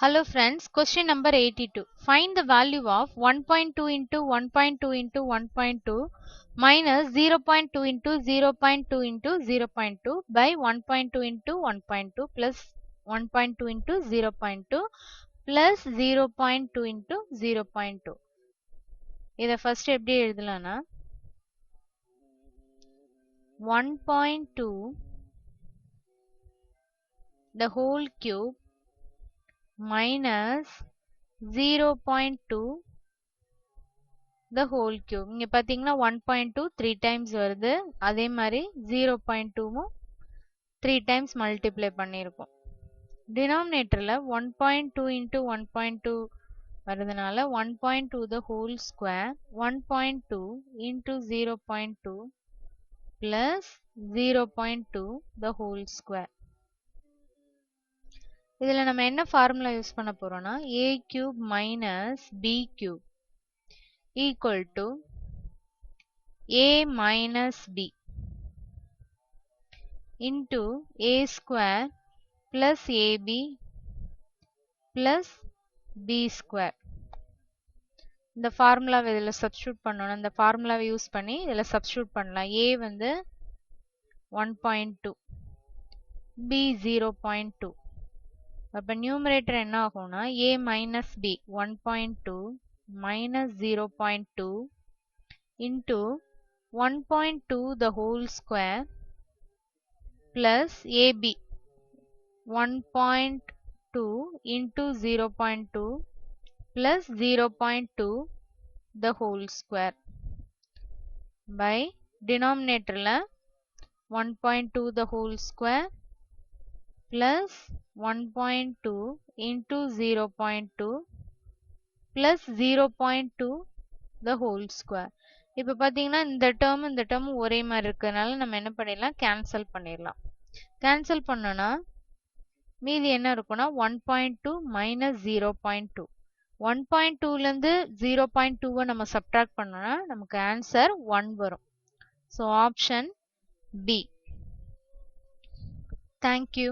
Hello friends, question number 82. Find the value of 1.2 into 1.2 into 1.2 minus 0.2 into 0.2 into 0.2 by 1.2 into 1.2 plus 1.2 into 0.2 plus 0.2 into 0.2. இதை first எப்படி எழுதலாம்னா 1.2 the whole cube minus 0.2 the whole cube. இங்க பாத்தீங்கன்னா 1.2 3 times வருது. அதே மாதிரி 0.2 3 times multiply பண்ணிருக்கோம். Denominatorல 1.2 into 1.2 வருதுனால 1.2 the whole square 1.2 into 0.2 plus 0.2 the whole square. இதில நம்ம என்ன ஃபார்முலா யூஸ் பண்ண போறோம்னா a cube minus b cube equal to a minus b into a square plus ab plus b square. இந்த ஃபார்முலாவை இதில substitute பண்ணனும். இந்த ஃபார்முலாவை யூஸ் பண்ணி இதில சப்ஸ்டிட்யூட் பண்ணலாம். a வந்து 1.2 b 0.2. அப்ப numerator என்ன ஆகும்னா a minus b 1.2 minus 0.2 into 1.2 the whole square plus ab 1.2 into 0.2 plus 0.2 the whole square by denominatorல 1.2 the whole square plus 1.2 into 0.2 plus 0.2 the whole square. இப்ப பாத்தீங்கன்னா இந்த term ஒரே மாதிரி இருக்கனால நம்ம என்ன பண்ணிடலாம் cancel பண்ணிடலாம். cancel பண்ணனா மீதி என்ன இருக்கும்னா 1.2 minus 0.2. 1.2ல இருந்து 0.2 நம்ம subtract பண்ணனா நமக்கு answer 1 வரும். So option B. Thank you.